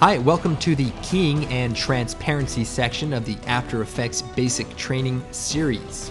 Hi, welcome to the keying and transparency section of the After Effects Basic Training series.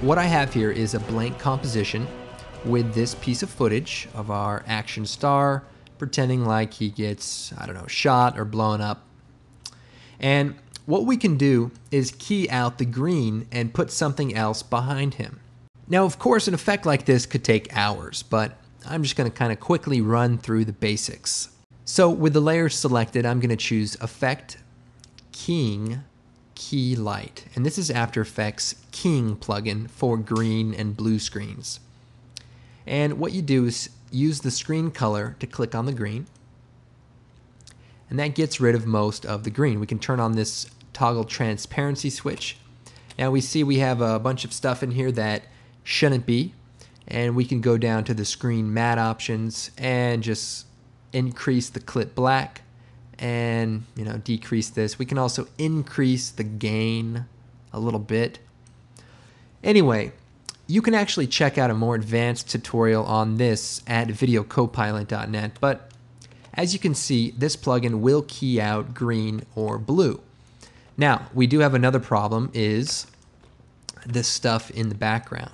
What I have here is a blank composition with this piece of footage of our action star pretending like he gets, shot or blown up. And what we can do is key out the green and put something else behind him. Now, of course, an effect like this could take hours, but I'm just going to kind of quickly run through the basics. So with the layers selected, I'm going to choose Effect, Keying, Key Light. And this is After Effects Keying plugin for green and blue screens. And what you do is use the screen color to click on the green. And that gets rid of most of the green. We can turn on this toggle transparency switch. Now we see we have a bunch of stuff in here that shouldn't be. And we can go down to the screen matte options and just increase the clip black and decrease this. We can also increase the gain a little bit. Anyway, you can actually check out a more advanced tutorial on this at videocopilot.net, but as you can see, this plugin will key out green or blue. Now, we do have another problem, is this stuff in the background.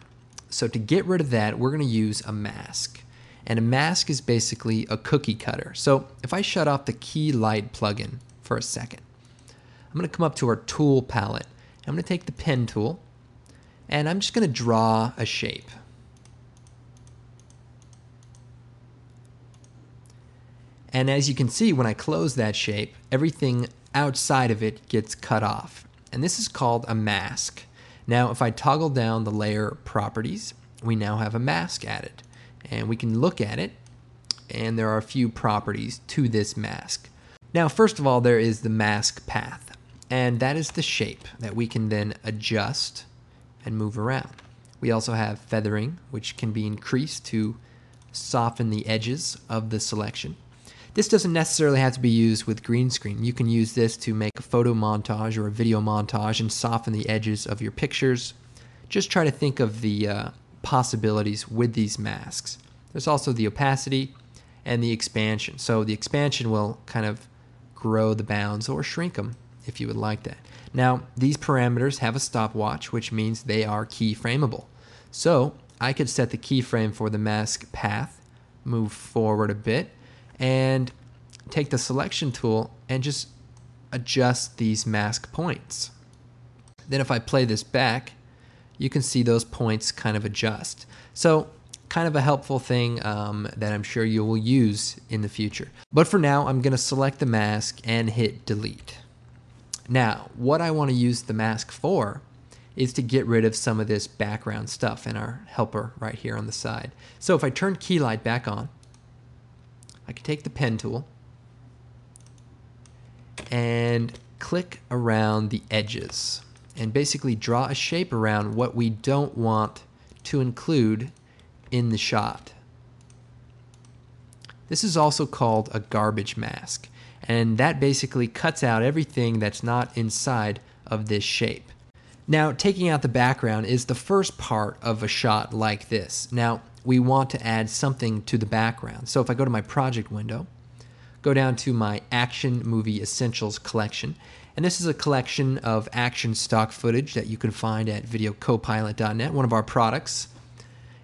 So to get rid of that, we're going to use a mask. And a mask is basically a cookie cutter. So if I shut off the Key Light plugin for a second, I'm going to come up to our tool palette. I'm going to take the pen tool, and I'm just going to draw a shape. And as you can see, when I close that shape, everything outside of it gets cut off. And this is called a mask. Now, if I toggle down the layer properties, we now have a mask added. And we can look at it, and there are a few properties to this mask. Now, first of all, there is the mask path, and that is the shape that we can then adjust and move around. We also have feathering, which can be increased to soften the edges of the selection. This doesn't necessarily have to be used with green screen. You can use this to make a photo montage or a video montage and soften the edges of your pictures. Just try to think of the possibilities with these masks. There's also the opacity and the expansion. So the expansion will kind of grow the bounds or shrink them if you would like that. Now, these parameters have a stopwatch, which means they are keyframeable. So I could set the keyframe for the mask path, move forward a bit, and take the selection tool and just adjust these mask points. Then if I play this back, you can see those points kind of adjust. So kind of a helpful thing that I'm sure you will use in the future. But for now, I'm going to select the mask and hit delete. Now, what I want to use the mask for is to get rid of some of this background stuff in our helper right here on the side. So if I turn key light back on, I can take the pen tool and click around the edges and basically draw a shape around what we don't want to include in the shot. This is also called a garbage mask, and that basically cuts out everything that's not inside of this shape. Now, taking out the background is the first part of a shot like this. Now, we want to add something to the background. So if I go to my project window, go down to my Action Movie Essentials collection, and this is a collection of action stock footage that you can find at videocopilot.net, one of our products.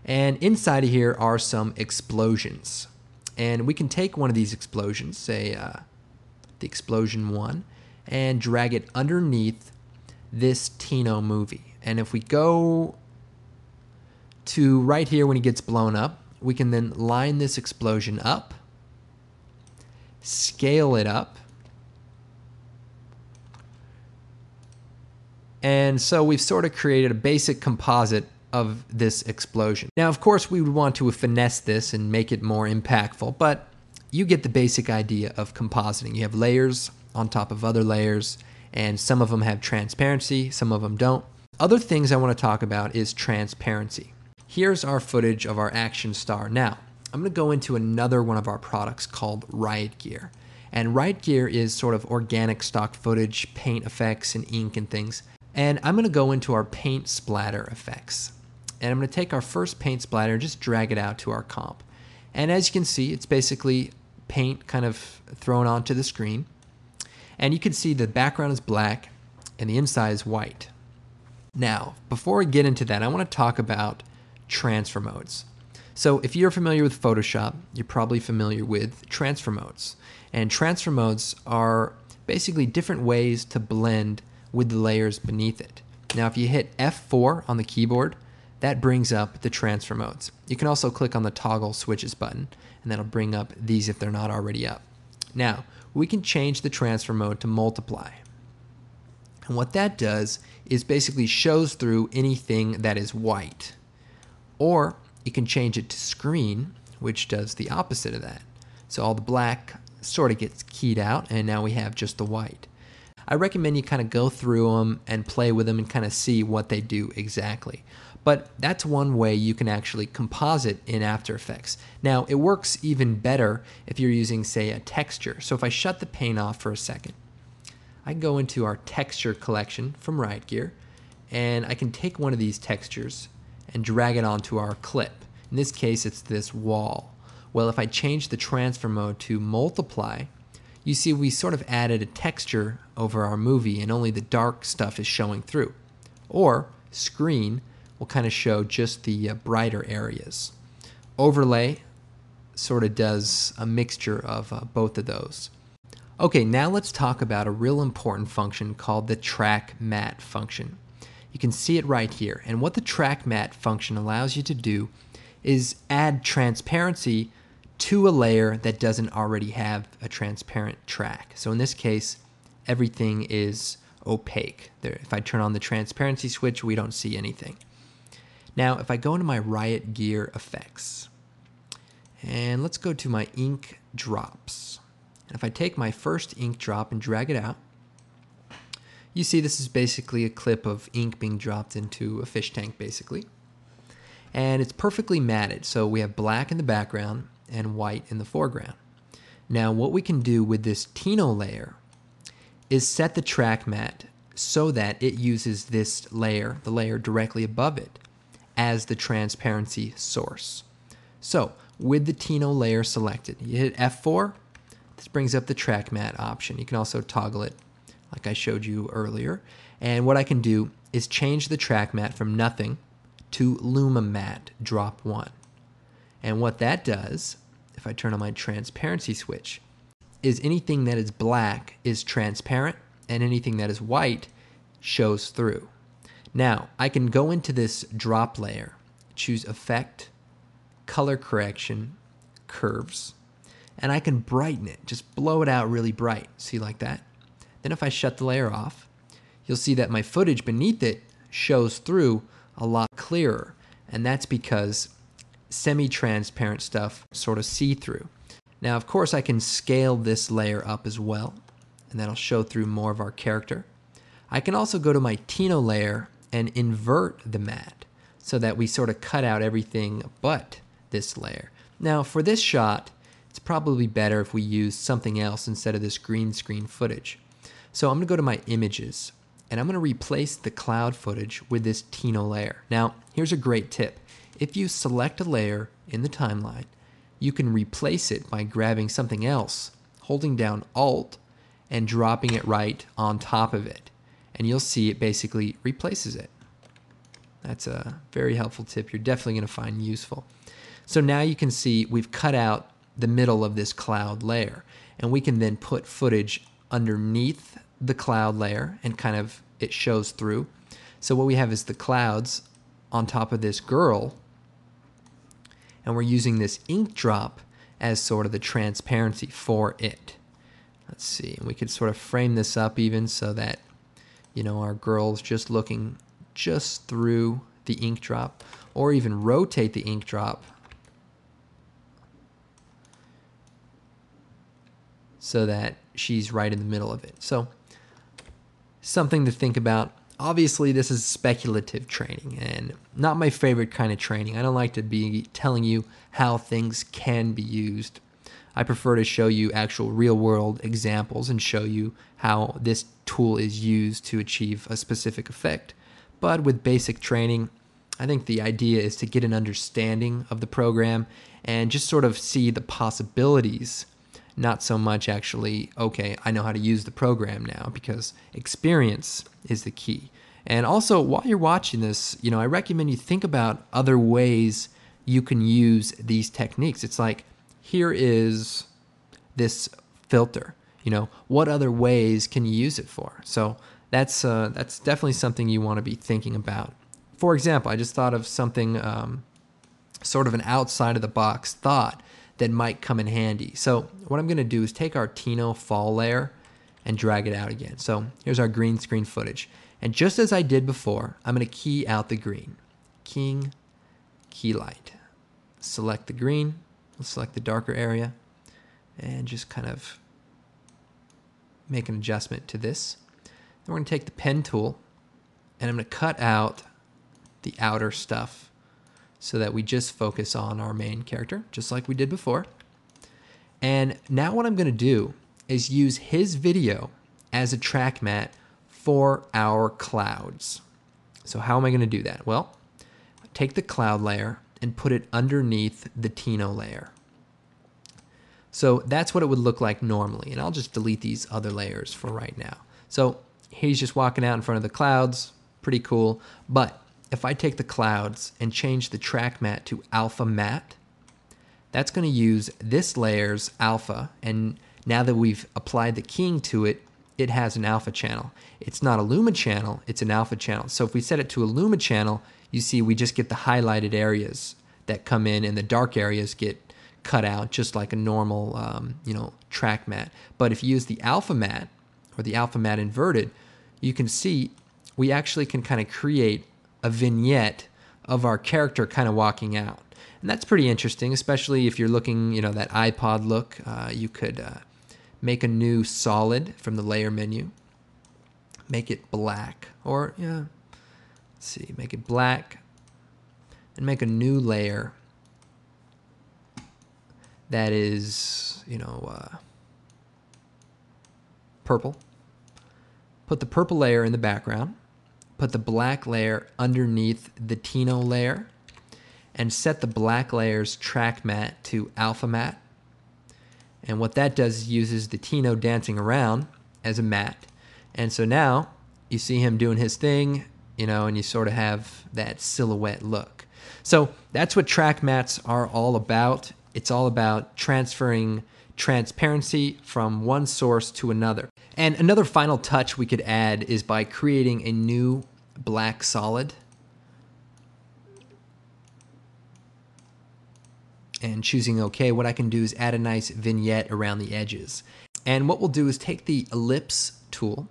And inside of here are some explosions. And we can take one of these explosions, say the explosion 1, and drag it underneath this Tino movie. And if we go to right here when he gets blown up, we can then line this explosion up, scale it up, and so we've sort of created a basic composite of this explosion. Now, of course, we would want to finesse this and make it more impactful, but you get the basic idea of compositing. You have layers on top of other layers, and some of them have transparency, some of them don't. Other things I want to talk about is transparency. Here's our footage of our action star. Now, I'm going to go into another one of our products called Riot Gear. And Riot Gear is sort of organic stock footage, paint effects, and ink and things. And I'm going to go into our paint splatter effects. And I'm going to take our first paint splatter and just drag it out to our comp. And as you can see, it's basically paint kind of thrown onto the screen. And you can see the background is black and the inside is white. Now, before we get into that, I want to talk about transfer modes. So if you're familiar with Photoshop, you're probably familiar with transfer modes. And transfer modes are basically different ways to blend with the layers beneath it. Now, if you hit F4 on the keyboard, that brings up the transfer modes. You can also click on the toggle switches button, and that'll bring up these if they're not already up. Now, we can change the transfer mode to multiply. And what that does is basically shows through anything that is white. Or you can change it to screen, which does the opposite of that. So all the black sort of gets keyed out, and now we have just the white. I recommend you kind of go through them and play with them and kind of see what they do exactly. But that's one way you can actually composite in After Effects. Now, it works even better if you're using, say, a texture. So if I shut the paint off for a second, I can go into our texture collection from Riot Gear, and I can take one of these textures and drag it onto our clip. In this case, it's this wall. Well, if I change the transfer mode to multiply, you see we sort of added a texture over our movie and only the dark stuff is showing through. Or screen will kind of show just the brighter areas. Overlay sort of does a mixture of both of those. Okay, now let's talk about a real important function called the track matte function. You can see it right here. And what the track matte function allows you to do is add transparency to a layer that doesn't already have a transparent track. So in this case, everything is opaque. There, if I turn on the transparency switch, we don't see anything. Now, if I go into my Riot Gear effects, and let's go to my ink drops. And if I take my first ink drop and drag it out, you see this is basically a clip of ink being dropped into a fish tank, basically. And it's perfectly matted, so we have black in the background and white in the foreground. Now, what we can do with this Tino layer is set the track matte so that it uses this layer, the layer directly above it, as the transparency source. So, with the Tino layer selected, you hit F4, this brings up the track matte option. You can also toggle it like I showed you earlier. And what I can do is change the track matte from nothing to Luma Matte Drop 1. And what that does, if I turn on my transparency switch, is anything that is black is transparent and anything that is white shows through. Now, I can go into this drop layer, choose Effect, Color Correction, Curves, and I can brighten it, just blow it out really bright. See, like that? Then if I shut the layer off, you'll see that my footage beneath it shows through a lot clearer, and that's because semi-transparent stuff sort of see-through. Now, of course, I can scale this layer up as well, and that'll show through more of our character. I can also go to my Tino layer and invert the matte so that we sort of cut out everything but this layer. Now, for this shot, it's probably better if we use something else instead of this green screen footage. So I'm going to go to my images, and I'm going to replace the cloud footage with this Tino layer. Now, here's a great tip. If you select a layer in the timeline, you can replace it by grabbing something else, holding down Alt, and dropping it right on top of it. And you'll see it basically replaces it. That's a very helpful tip you're definitely going to find useful. So now you can see we've cut out the middle of this cloud layer, and we can then put footage underneath the cloud layer and kind of it shows through. So what we have is the clouds on top of this girl, and we're using this ink drop as sort of the transparency for it. Let's see, and we could sort of frame this up even so that, you know, our girl's just looking just through the ink drop, or even rotate the ink drop so that she's right in the middle of it. So, something to think about. Obviously, this is speculative training and not my favorite kind of training. I don't like to be telling you how things can be used. I prefer to show you actual real-world examples and show you how this tool is used to achieve a specific effect. But with basic training, I think the idea is to get an understanding of the program and just sort of see the possibilities not so much actually, okay, I know how to use the program now, because experience is the key. And also, while you're watching this, I recommend you think about other ways you can use these techniques. It's like, here is this filter. What other ways can you use it for? So that's definitely something you want to be thinking about. For example, I just thought of something, sort of an outside of the box thought that might come in handy. So what I'm going to do is take our Tino fall layer and drag it out again. So here's our green screen footage. And just as I did before, I'm going to key out the green. Keying, key light. Select the green, we'll select the darker area, and just kind of make an adjustment to this. Then we're going to take the pen tool, and I'm going to cut out the outer stuff so that we just focus on our main character, just like we did before. And now what I'm going to do is use his video as a track mat for our clouds. So how am I going to do that? Well, take the cloud layer and put it underneath the Tino layer. So that's what it would look like normally. And I'll just delete these other layers for right now. So he's just walking out in front of the clouds. Pretty cool. But if I take the clouds and change the track mat to alpha matte, that's going to use this layer's alpha. And now that we've applied the keying to it, it has an alpha channel. It's not a luma channel, it's an alpha channel. So if we set it to a luma channel, you see we just get the highlighted areas that come in, and the dark areas get cut out just like a normal track mat. But if you use the alpha mat or the alpha mat inverted, you can see we actually can kind of create a vignette of our character kind of walking out. And that's pretty interesting, especially if you're looking, that iPod look. You could make a new solid from the layer menu, make it black, or let's see, make it black, and make a new layer that is, purple. Put the purple layer in the background, put the black layer underneath the Tino layer, and set the black layer's track mat to alpha matte. And what that does is uses the Tino dancing around as a mat. And so now you see him doing his thing, and you sort of have that silhouette look. So that's what track mats are all about. It's all about transferring transparency from one source to another. And another final touch we could add is by creating a new black solid and choosing OK. What I can do is add a nice vignette around the edges. And what we'll do is take the ellipse tool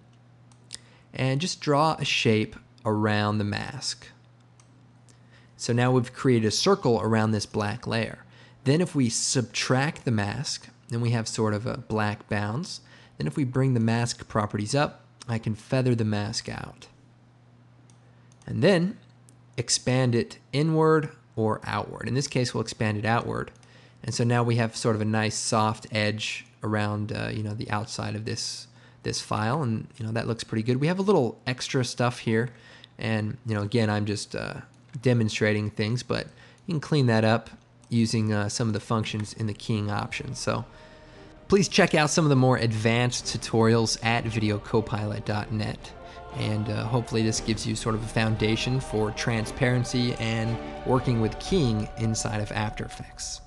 and just draw a shape around the mask. So now we've created a circle around this black layer. Then if we subtract the mask, then we have sort of a black bounds. Then if we bring the mask properties up, I can feather the mask out. And then expand it inward or outward. In this case, we'll expand it outward. And so now we have sort of a nice soft edge around the outside of this file, and that looks pretty good. We have a little extra stuff here, and again, I'm just demonstrating things, but you can clean that up using some of the functions in the keying options. So please check out some of the more advanced tutorials at videocopilot.net. And hopefully this gives you sort of a foundation for transparency and working with keying inside of After Effects.